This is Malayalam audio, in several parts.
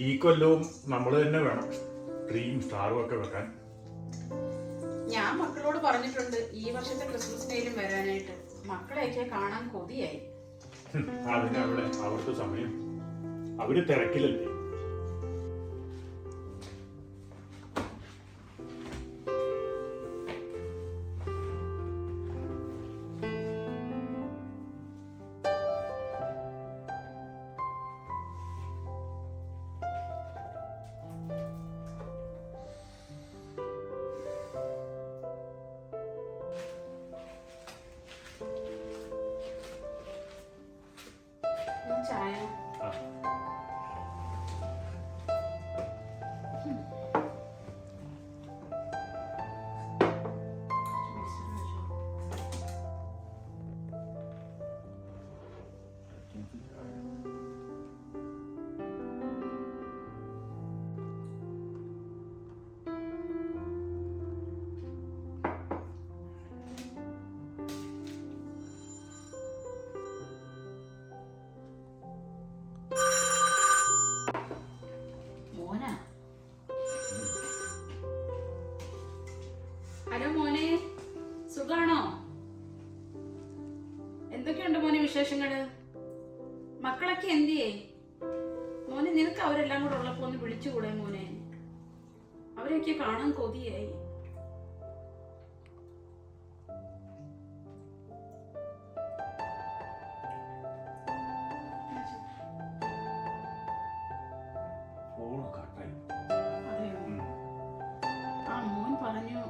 ഈ കൊല്ലവും നമ്മൾ തന്നെ വേണം ട്രീയും സ്റ്റാറും ഒക്കെ വെക്കാൻ. ഞാൻ മക്കളോട് പറഞ്ഞിട്ടുണ്ട് ഈ വർഷത്തെ ക്രിസ്മസിനേലും വരാനായിട്ട്. മക്കളെയൊക്കെ കാണാൻ കൊതിയായി. അതിനവിടെ അവർക്ക് സമയം, അവര് തിരക്കിലല്ലേ. ചായ ഹലോ മോനെ, സുഖാണോ? എന്തൊക്കെയുണ്ട് മോനെ വിശേഷങ്ങള്? മക്കളൊക്കെ എന്തിയേ മോനെ? നിനക്ക് അവരെല്ലാം കൂടെ ഉള്ളപ്പോ ഒന്ന് വിളിച്ചുകൂടെ മോനെ? അവരെയൊക്കെ കാണാൻ കൊതിയായി. ആ മോൻ പറഞ്ഞു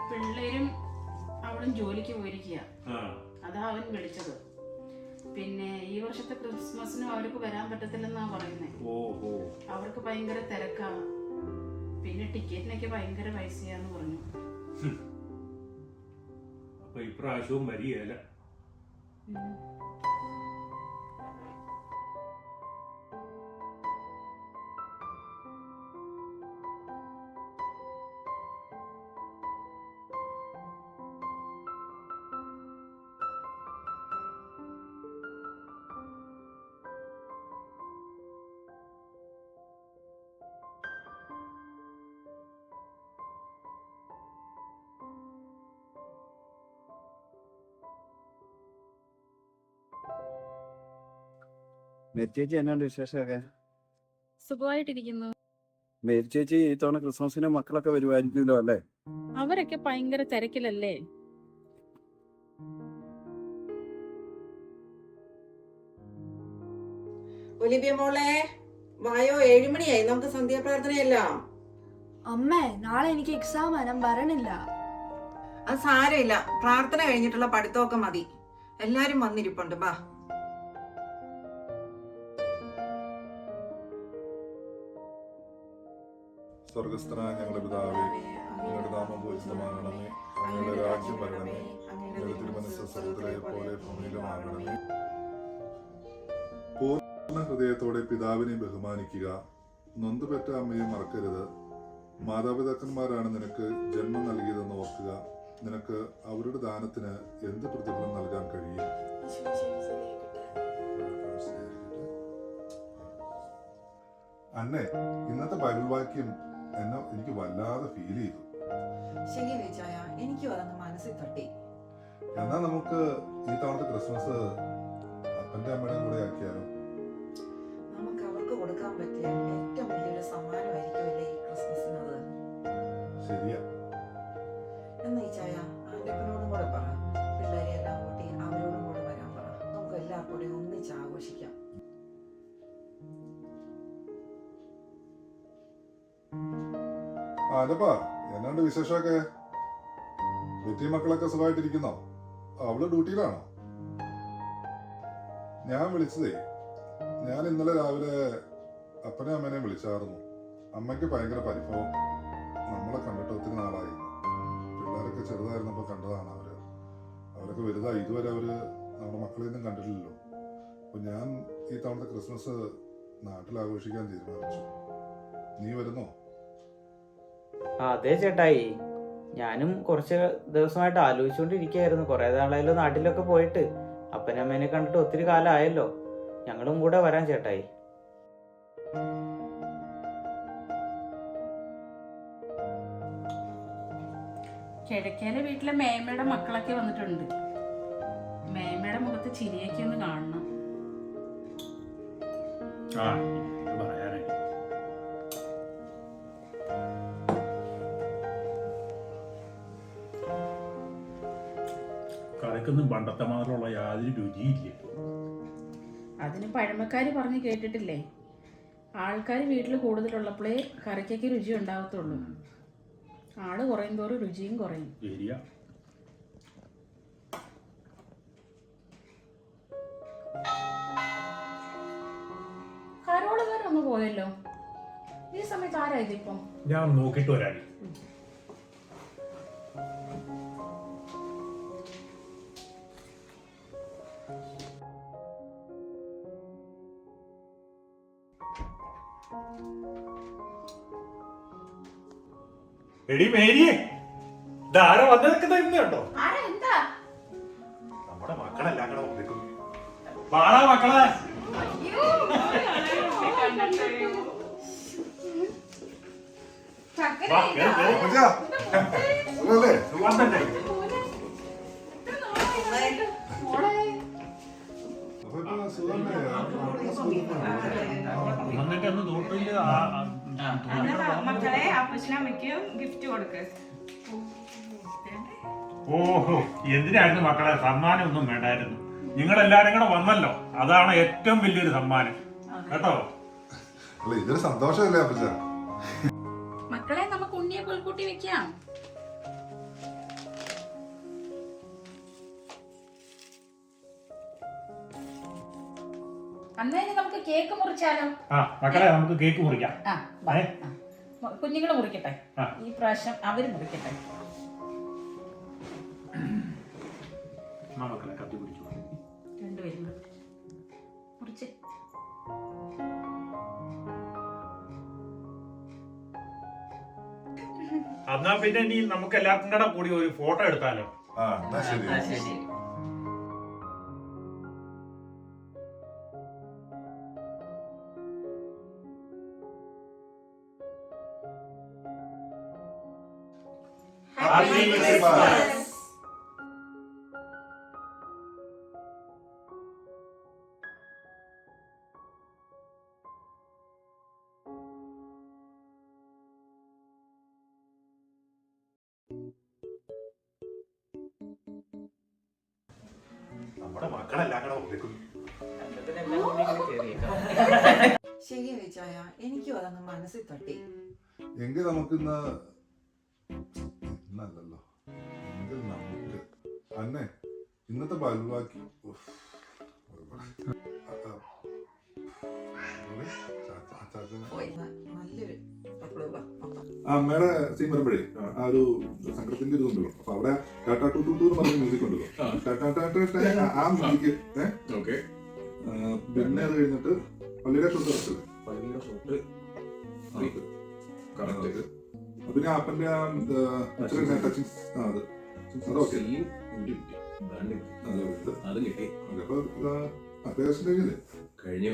പിള്ളേരും അവളും ജോലിക്ക് പോയിരിക്കുക. അതാ അവൻ വിളിച്ചത്. പിന്നെ ഈ വർഷത്തെ ക്രിസ്മസിനും അവർക്ക് വരാൻ പറ്റത്തില്ലെന്നാ പറയുന്നേ. അവർക്ക് ഭയങ്കര തിരക്കാ. പിന്നെ ടിക്കറ്റിനൊക്കെ ഭയങ്കര പൈസയാന്ന് പറഞ്ഞു. അപ്പൊ ഇപ്രാവശ്യവും വരികയല്ല. മേരി ചേച്ചി എന്നാണ്ട് വിശേഷമൊക്കെ? സുഖമായിട്ടിരിക്കുന്നു. മേരി ചേച്ചി ഈ തവണ ക്രിസ്മസിന് മക്കളൊക്കെ വരുമായിരിക്കുമല്ലോ അല്ലേ? അവരൊക്കെ ഭയങ്കര തിരക്കിലല്ലേ. ഒലിവിയ മോളെ വായോ, 7 മണിയായി. നമുക്ക് സന്ധ്യാപ്രാർത്ഥനയല്ല. അമ്മേ, നാളെ എനിക്ക് എക്സാം ഞാൻ വരണില്ല. അത് സാരമില്ല, പ്രാർത്ഥന കഴിഞ്ഞിട്ടുള്ള പഠിത്തമൊക്കെ മതി. എല്ലാരും വന്നിരിപ്പുണ്ട്. ബാ. സ്വർഗസ്ഥനായ ഞങ്ങളുടെ പിതാവേ, അങ്ങയുടെ നാമം പൂജിതമാകണമേ. അങ്ങയുടെ രാജ്യം വരണമേ. അങ്ങയുടെ തിരുമനസ്സ് സ്വർഗ്ഗത്തിലെ പോലെ ഭൂമിയിലുമാകണമേ. പൂർണ്ണ ഹൃദയത്തോടെ പിതാവിനെ ബഹുമാനിക്കുക. നൊന്തുപെറ്റ അമ്മയെ മറക്കരുത്. മാതാപിതാക്കന്മാരാണ് നിനക്ക് ജന്മം നൽകിയതെന്ന് ഓർക്കുക. നിനക്ക് അവരുടെ ദാനത്തിന് എന്ത് പ്രതിഫലം നൽകാൻ കഴിയും? അന്നെ, ഇന്നത്തെ ബൈബിൾ വാക്യം എന്നെ എനിക്ക് വല്ലാതെ ഫീൽ ചെയ്തു. ശരി വിജയ, എനിക്കും അതങ്ങ് മനസ്സിൽ തട്ടി. എന്നാ നമുക്ക് ഈ തവണത്തെ ക്രിസ്മസ് അപ്പന്റെ അമ്മയുടെയും കൂടെ ആക്കിയാലോ? നമുക്ക് അവർക്ക് കൊടുക്കാൻ പറ്റിയ ഏറ്റവും വലിയൊരു സമ്മാനമായിരിക്കുമല്ലേ ഈ ക്രിസ്മസിനത്. ശരിയാ. എന്നാ വിജയ, ആന്റപ്പനോടും കൂടെ പറ, പിള്ളേരെ എല്ലാം കൂട്ടി അവരോടും കൂടെ വരാൻ പറ. നമുക്ക് എല്ലാവർക്കും കൂടെ ഒന്നിച്ച് ആഘോഷിക്കാം. അതപ്പാ, എന്നാണ്ട് വിശേഷമൊക്കെ? വെറ്റി മക്കളൊക്കെ സുഖമായിട്ടിരിക്കുന്നോ? അവള് ഡ്യൂട്ടിയിലാണോ? ഞാൻ വിളിച്ചതേ, ഞാൻ ഇന്നലെ രാവിലെ അപ്പനെ അമ്മേനെയും വിളിച്ചായിരുന്നു. അമ്മയ്ക്ക് ഭയങ്കര പരിഭവം. നമ്മളെ കണ്ടിട്ട് ഒത്തിരി നാളായി. പിള്ളേരൊക്കെ ചെറുതായിരുന്നപ്പോ കണ്ടതാണ് അവരൊക്കെ വലുതായി. ഇതുവരെ അവര് നമ്മുടെ മക്കളെയൊന്നും കണ്ടിട്ടില്ലല്ലോ. അപ്പൊ ഞാൻ ഈ തവണത്തെ ക്രിസ്മസ് നാട്ടിൽ ആഘോഷിക്കാൻ തീരുമാനിച്ചു. നീ വരുന്നോ? അതെ ചേട്ടായി, ഞാനും കുറച്ച് ദിവസമായിട്ട് ആലോചിച്ചുകൊണ്ടിരിക്കുകയായിരുന്നു. കുറേ നാളായല്ലോ നാട്ടിലൊക്കെ പോയിട്ട്. അപ്പനമ്മേനെ കണ്ടിട്ട് ഒത്തിരി കാലമായല്ലോ. ഞങ്ങളും കൂടെ വരാൻ ചേട്ടായി. കിഴക്കേലെ വീട്ടിലെ മേമ്മയുടെ മക്കളൊക്കെ വന്നിട്ടുണ്ട്. മേമ്മയുടെ മുഖത്ത് ചിരിയൊക്കെ ഒന്ന് കാണണം. ആ ഇത് പറയാനായി. കറിക്കൊന്നും പണ്ടത്തെ മാത്രമുള്ള യാതൊരു രുചിയില്ല. അതിന് പഴമക്കാര് പറഞ്ഞ് കേട്ടിട്ടില്ലേ, ആൾക്കാർ വീട്ടിൽ കൂടുതലുള്ളപ്പോഴേ കറിക്കൊക്കെ രുചി ഉണ്ടാകത്തുള്ളൂ. ആള് കുറയും തോറും രുചിയും കുറയും. ശരിയാ. കരോളുകാരൊന്ന് പോയല്ലോ. ഈ സമയത്ത് ആരാ ഇതിപ്പം? ഞാൻ നോക്കിയിട്ട് വരാടി. എടി മേരിയെ, ഇതാരാ വന്നു നിൽക്കുന്നുണ്ടോ? ആരാ? എന്താ? നമ്മുടെ മക്കളെല്ലാം കൂടെ വന്നിരിക്കുന്നു. വാടാ മക്കളെ. വാ, കേറ്, കേറ്. അപ്പച്ചാ, സുഖമല്ലേ? സുഖം തന്നെ. അപ്പൊ ഇപ്പൊ സുഖമല്ലേ? വന്നിട്ട് ഒന്ന് നോക്കില്ല. മക്കളെ അപ്പച്ചനമ്മയ്ക്കും ഗിഫ്റ്റ് കൊടുക്ക്. ഓഹോ, എന്തിനായിരുന്നു മക്കളെ? സമ്മാനം ഒന്നും വേണ്ടായിരുന്നു. നിങ്ങളെല്ലാരും കൂടെ വന്നല്ലോ, അതാണ് ഏറ്റവും വലിയൊരു സമ്മാനം കേട്ടോ. അല്ല ഇതൊരു സന്തോഷമല്ലേ അപ്പച്ചാ? മക്കളെ, നമുക്ക് ഉണ്ണിയെ പുൽക്കൂട്ടി വെക്കാം. അന്നേരം നമുക്ക് കേക്ക് മുറിച്ചാലോ? ആ മക്കളെ, നമുക്ക് കേക്ക് മുറിക്കാം. കുഞ്ഞുങ്ങൾ മുറിക്കട്ടെ. ആ. ഈ പ്രാവശ്യം അവര് മുറിക്കട്ടെ. മക്കളെ കത്തി പിടിച്ചു രണ്ടുപേരും മുറിച്ച്. എന്നാ പിന്നെ ഇനി നമുക്ക് എല്ലാവർക്കും കൂടെ കൂടി ഒരു ഫോട്ടോ എടുത്താലോ? ആ എന്നാ ശരി. ശരി. Happy Christmas. നമ്മുടെ മക്കളെല്ലാം കൂടെ വന്നിരിക്കുന്നു. ശരി വിച്ചായ, എനിക്കും അതങ്ങ് മനസ്സിൽ തട്ടി. എങ്കിൽ നമുക്കിന്ന് ഇന്നല്ലല്ലോ, എങ്കിൽ നമുക്ക് അന്നെ ഇന്നത്തെ ബൽവാക്കി നല്ലൊരു അമ്മയുടെ സീൻ വരുമ്പോഴേ ആ ഒരു സങ്കടത്തിന്റെ ഒരു ഇതുണ്ടല്ലോ, അപ്പൊ അവിടെ ടാറ്റാ ടു ടു ടു എന്ന് പറഞ്ഞ മ്യൂസിക് ഉണ്ടല്ലോ, ആ മ്യൂസിക്. പിന്നെ അത് കഴിഞ്ഞിട്ട് പള്ളിയുടെ ഷോട്ട് പിന്നെ ആപ്പന്റെ ടച്ചിങ് അത് അതൊക്കെ അപ്പൊ അത്യാവശ്യം കഴിഞ്ഞില്ലേ? കഴിഞ്ഞു.